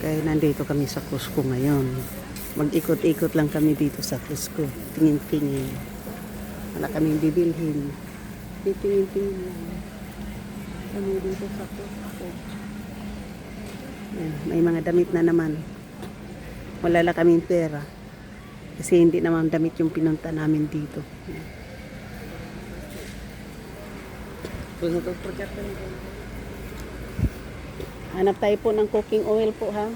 Kaya nandito kami sa Cusco ngayon. Mag-ikot-ikot lang kami dito sa Cusco. Tingin-tingin. Wala kaming bibilhin. Tingin-tingin lang. Kami dito sa Cusco. Yan, may mga damit na naman. Wala lang kaming pera. Kasi hindi naman damit yung pinunta namin dito. Hanap tayo po ng cooking oil po ha.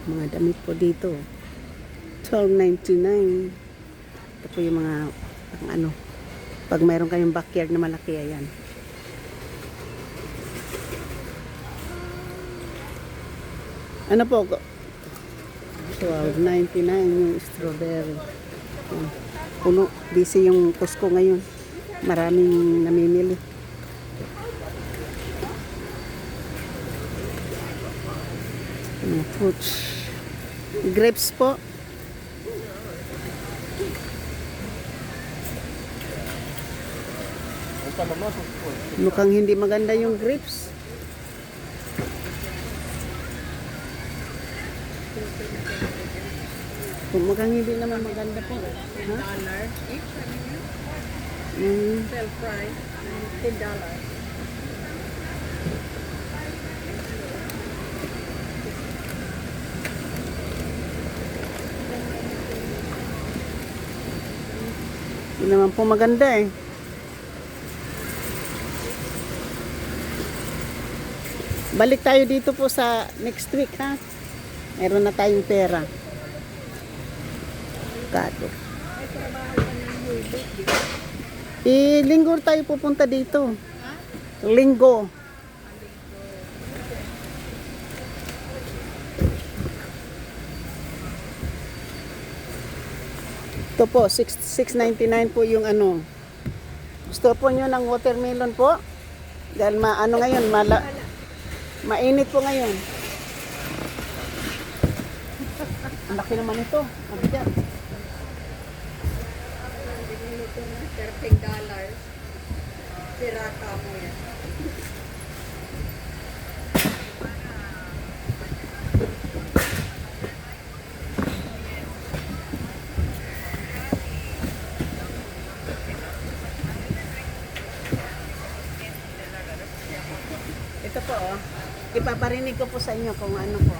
Mga damit po dito. $12.99. Ito po yung mga ano. Pag mayroon kayong backyard na malaki, ayan. Ano po? $12.99 yung strawberry. Ayan. Puno. Busy yung Cusco ngayon. Maraming namimili. Fruits. Grapes po. Mukhang hindi maganda yung grapes. Mukhang hindi naman maganda po. $10 each. Mm. Sell price $10. Hindi naman po maganda eh. Balik tayo dito po sa next week ha. Meron na tayong pera. Kado. Linggo tayo pupunta dito. Linggo. Ito po, $6.99 po yung ano. Gusto po nyo ng watermelon po? Dahil ano ngayon, mainit po ngayon. Ang laki naman ito. Ano dyan? $13. Pirata mo yan. Ito po oh. Ipaparinig ko po sa inyo kung ano po.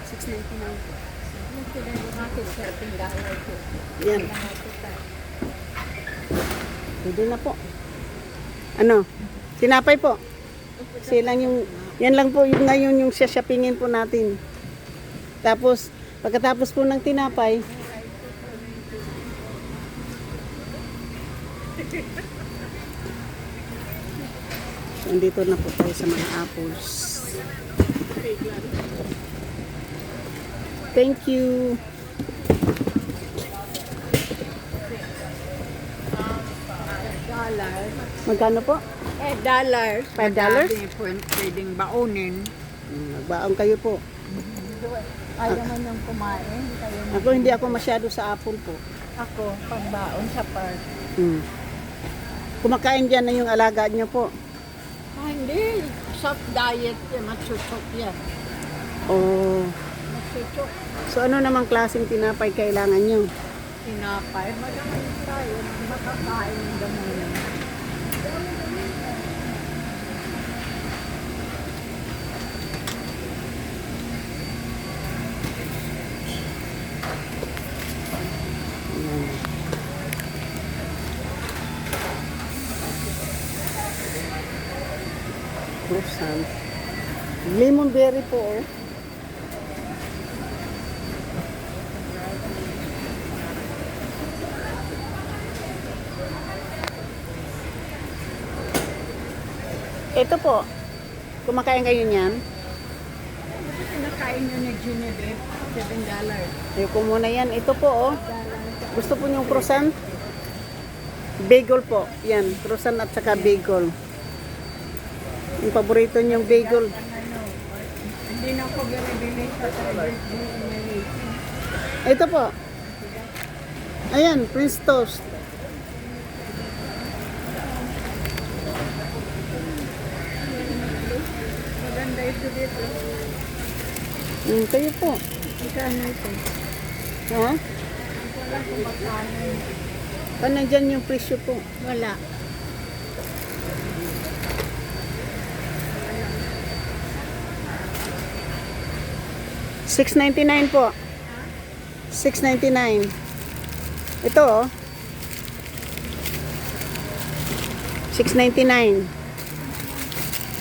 $6.99 po. Yan. Pwede na po. Ano? Tinapay po. Silang yung, yan lang po yung ngayon yung shoppingin po natin. Tapos, pagkatapos po ng tinapay, nandito na po tayo sa mga apples. Thank you. $5. Magkano po? $5. $5? Pwedeng baunin. Magbaon kayo po. Ayaw man yung kumain. Ako hindi ako masyado sa apple po. Ako, pagbaon sa park. Kumakain dyan na yung alaga nyo po. Hindi. Soft diet. Matsutsok yan. Oh. Matsutsok. So ano namang klaseng tinapay kailangan nyo? Tinapay. Madami tayo. Makakain ng damunan. Croissant. Lemon berry po oh. Ito po. Kumakain kayo niyan? Kinakain nyo ni Genevieve. $7. Ayoko muna yan. Ito po oh. Gusto po niyong croissant? Bagel po. Yan. Croissant at saka bagel. Yung paborito niyong bagel. Hindi na ako binibili sa Ito po. Ayan, French toast. dito. Kayo po. Magkano ito? Ha? Wala kung magkano. Nandyan yung presyo po. Wala. $6.99 po. $6.99. Ito oh. $6.99.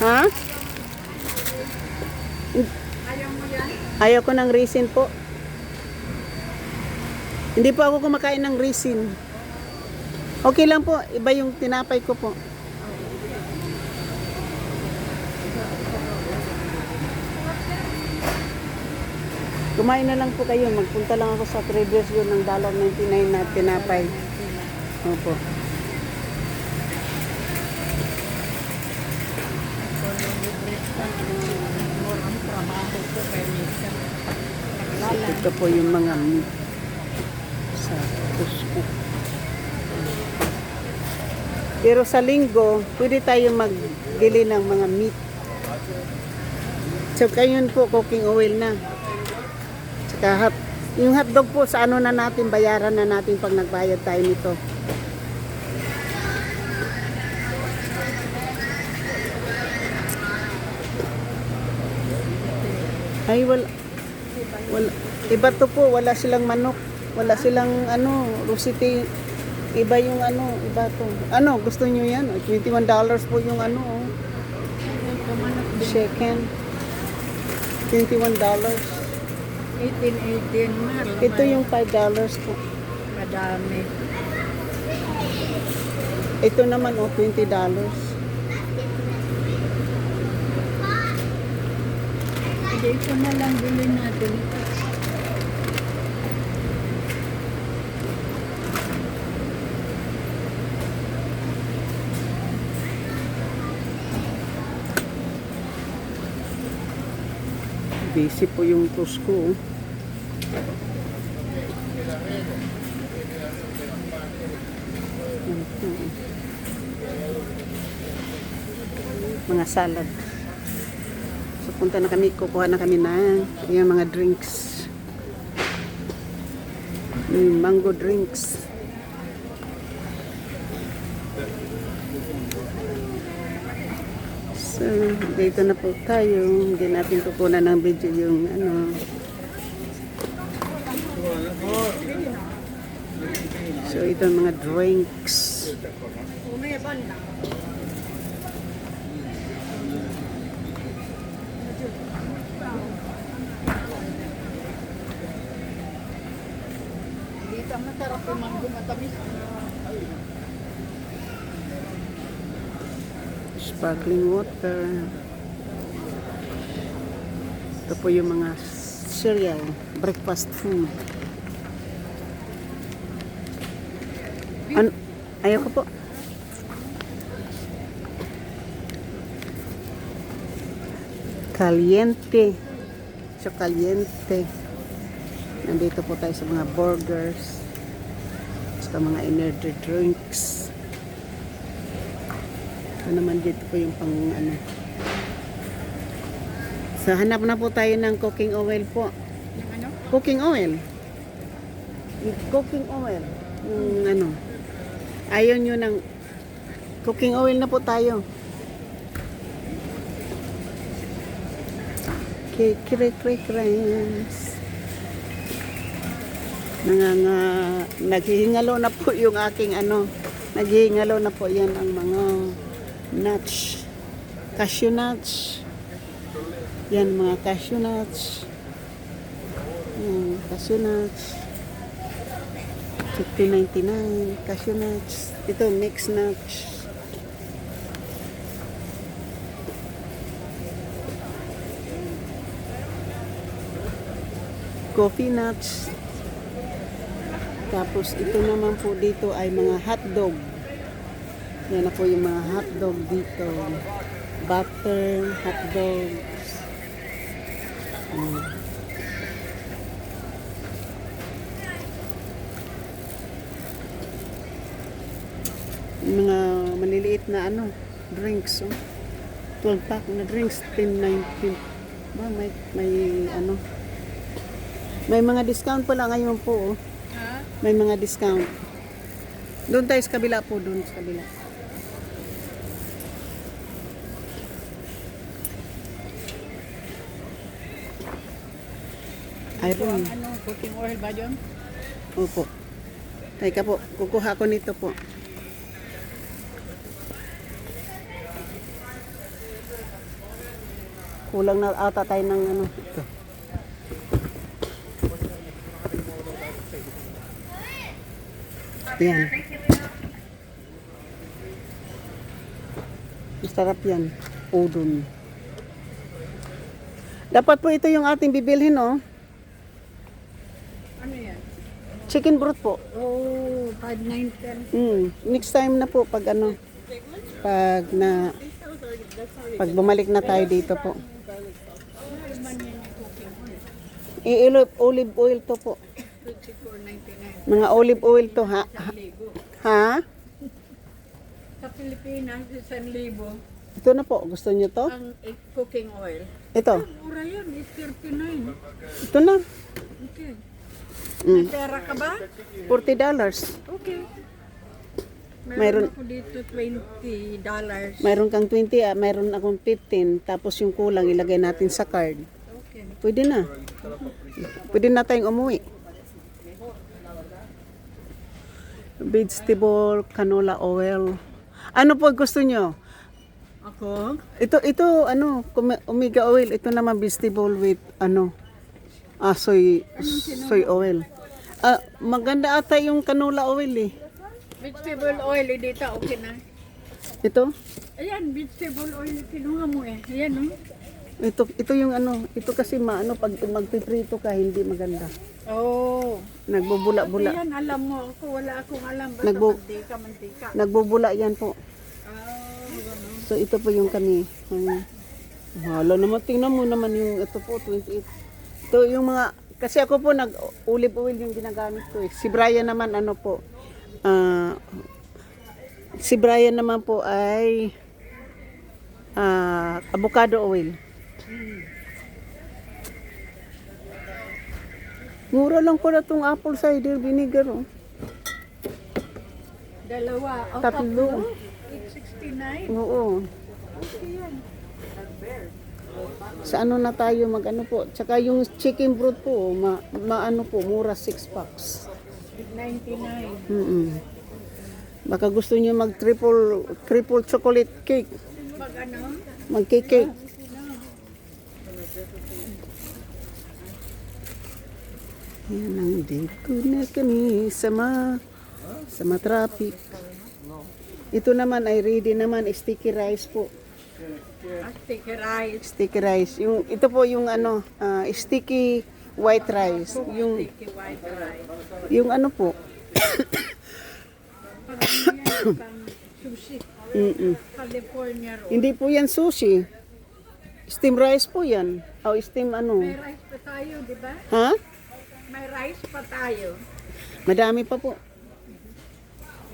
Ha? Ayaw mo yan? Ayaw ko ng resin po. Hindi po ako kumakain ng resin. Okay lang po. Iba yung tinapay ko po. Kumain na lang po kayo. Magpunta lang ako sa Traders yun ng $1.99 na tinapay. Opo. Ang trabaho ko kay Misa. Ito po yung mga meat sa Cusco. Pero sa linggo, pwede tayo magbili ng mga meat. So, yun po, cooking oil na. Tsaka yung hotdog po, sa ano na natin, bayaran na natin pag nagbayad tayo nito. Ay, wala. Iba to po, wala silang manok. Wala silang rusiti. Iba yung iba to. Ano, gusto nyo yan? $21 po yung chicken. $21. 18 mahal. Ito yung $5 po. Madami. Ito naman $20. Dito na lang bilhin natin. Busy po yung Cusco. Mga salad. So punta na kami, kukuha na kami na yung mga drinks. Yung mango drinks. So, dito na po tayo. Hindi natin kukunan ng video yung So, ito ang mga drinks. Dito masarap yung mango matamis. Sparkling water. Ito po yung mga cereal, breakfast food. Ayaw ko po. Caliente. So caliente. Nandito po tayo sa mga burgers. Sa mga energy drinks. Ito naman dito po yung pang So hanap na po tayo ng cooking oil po. Yung ano? Cooking oil. Yung cooking oil. Yung ayaw nyo ng cooking oil na po tayo. Kikirikrikrens. Naghihingalo na po yung aking naghihingalo na po yan ang mga nuts. Cashew nuts. Yan mga cashew nuts. Cashew nuts. $15.99 cashew nuts. Ito mixed nuts. Coffee nuts. Tapos ito naman po dito ay mga hotdog. Yan na po yung mga hotdog dito. Butter hotdogs. Mga maliliit na drinks. 12 pack na drinks, 10.19. Ba, may ano. May mga discount pala ngayon po. Oh. Ha? May mga discount. Doon tayo sa kabila po, doon sa kabila. Iron. Ano, cooking oil ba yun? Opo. Teka po, kukuha ko nito po. Kulang na ata tayo ng ano. Ito. Yan. Masarap yan. Udon. Dapat po ito yung ating bibilhin, oh. Ano yan? Chicken broth po. Oh, 5.910. Next time na po pag ano, pag pag bumalik na tayo dito po. Olive oil to po. 24.99. Mga olive oil to ha. Ha? Sa Pilipinas, 1,000. Ito na po. Gusto niyo to? Ang cooking oil. Ito. Mura yun, it's 39. Ito na. Okay. Mm. May pera ka ba? $40. Okay. Mayroon- Mayroon ako dito $20. Mayroon kang 20, mayroon akong 15. Tapos yung kulang ilagay natin sa card. Okay. Pwede na. Pwede na tayong umuwi. Vegetable canola oil. Ano po gusto nyo? Ako? Ito ano, omega oil. Ito naman vegetable with ano, soy oil. Maganda ata yung canola oil eh. Vegetable oil, dito okay na. Ito? Ayan, vegetable oil, kinuha mo eh. Ayan, no? Ito yung ano, ito kasi pag magpiprito ka hindi maganda. Oh. Nagbubula-bula. Ayan, alam mo ako, wala akong alam. Basta mantika. Nagbubula yan po. Ganun. So ito po yung kami. Hala naman, tingnan mo naman yung ito po, 28. Ito yung mga, kasi ako po nag-olive oil yung ginagamit ko eh. Si Brian naman ano po, si Brian naman po ay avocado oil. Mura lang po na itong apple cider vinegar. Oh. Dalawa. O, Tatlo. 869. Oo. Okay yan. Sa ano na tayo mag-ano po. Tsaka yung chicken broth po, maano po, mura 6 packs. 899. Baka gusto niyo mag triple chocolate cake. Pag ano? Mag cake. Yan ang date ko na kami sa traffic. Ito naman ay ready naman, sticky rice po. Sticky rice. Sticky rice. Ito po yung ano, sticky white rice. Sticky white rice. Yung ano po. Pag ano yan, pang sushi. California roll. Hindi po yan sushi. Steam rice po yan. O steam ano. May rice pa tayo, di ba? Ha? May rice pa tayo. Madami pa po.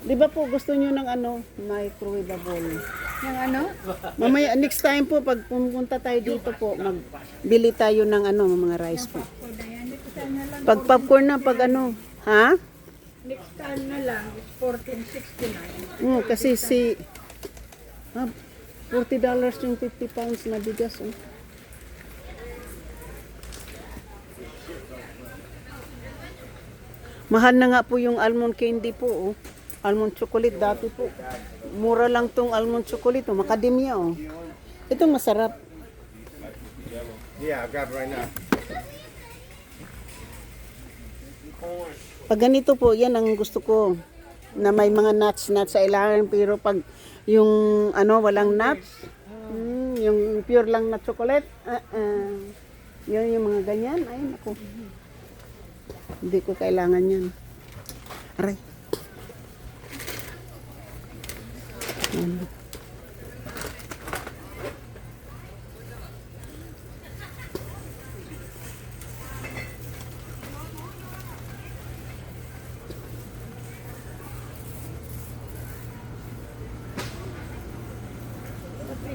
Di ba po gusto nyo ng ano, microwavable? Yung ano? Mamaya, next time po, pag pumunta tayo dito po, magbili tayo ng ano, mga rice po. So, na yan. Next time na lang. Pag popcorn na, pag ano, ha? Next time na lang. It's 1469. Kasi $40 yung 50 pounds na bigas. Oh. Mahal na nga po yung almond candy po. Oh. Almond chocolate dati po. Mura lang tong almond chocolate. Oh. Macadamia. Oh. Itong masarap. Yeah, I'll grab it right now. Pag ganito po, yan ang gusto ko. Na may mga nuts sa ilalim. Pero pag yung ano, walang nuts, yung pure lang na chocolate, yun yung mga ganyan. Ay, naku. Hindi ko kailangan yan. Aray. Yan.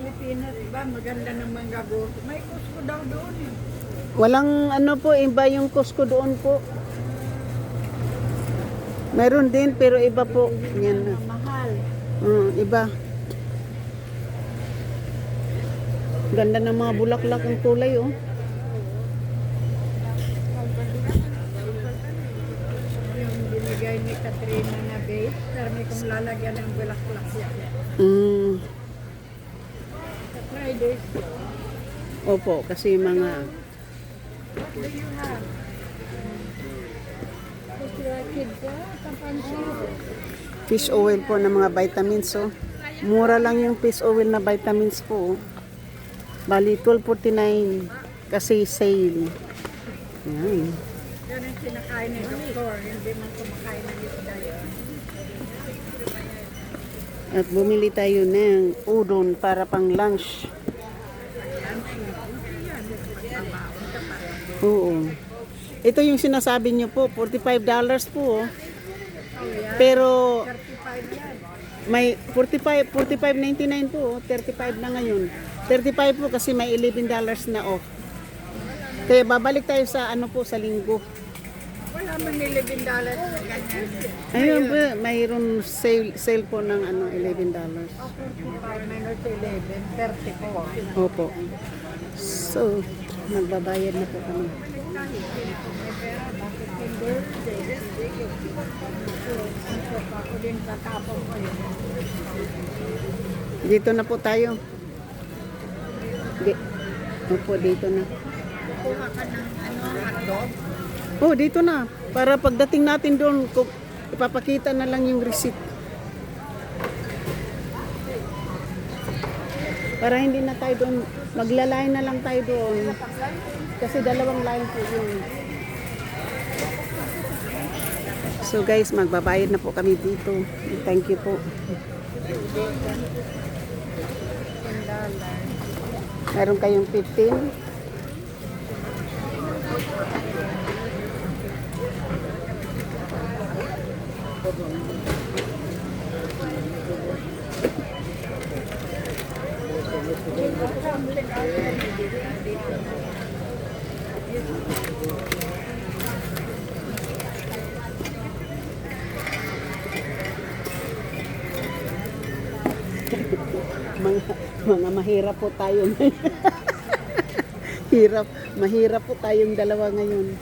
Pilipinas, ba? Maganda ng mga goto. May Costco daw doon eh. Walang ano po, iba yung Costco doon po. Meron din, pero iba po. Yan na. Mahal. Iba. Ganda ng mga bulaklak ang kulay, oh. Yung binigay ni Katrina na base, karami kong lalagyan ng bulaklak yan. Mm. Sa Fridays, Opo, kasi mga what do you have? If you're a kid ka, kapansin. fish oil po ng mga vitamins, oh. Mura lang yung fish oil na vitamins po, oh. Bali, 12.49 kasi sale. Yan. Yan ang sinakain ng doktor, hindi man kumakain ng isda yun. At bumili tayo ng udon para pang lunch. Oo. Ito yung sinasabi nyo po, $45 po, oh. Pero 35 yan. may 45.99 po, oh. 35 na ngayon. 35 po kasi may $11 na off. Kaya babalik tayo sa ano po, sa linggo. Wala man $11 na ganyan. Ayun po, mayroon sale po ng ano, $11. 45 minus 11, 30 po. Opo. So, magbabayad na po kami. May pera, bakit yung birthday? So, ako din tatapon ko yun. Dito na po tayo. Opo, dito na. Kuha ka ng hotdog. Oh, dito na. Para pagdating natin doon, ipapakita na lang yung receipt. Para hindi na tayo doon, maglalay na lang tayo doon. Kasi dalawang line po yun. So guys, magbabayad na po kami dito. Thank you po. Meron kayong 15. mga mahirap po tayo. Mahirap po tayong dalawa ngayon.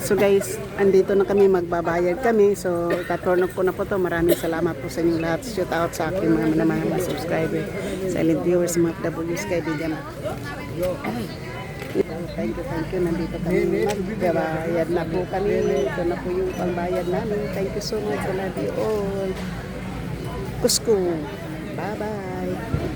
So guys, andito na kami, magbabayad kami. So, taturn off ko na po to. Maraming salamat po sa inyong lahat. Shout out sa aking mga subscriber, silent viewers, mga W's, kaibigan. Thank you. Nandito kami. Magbabayad na po kami. Ito na po yung pangbayad namin. Thank you so much. I love you all. Cusco. Bye-bye.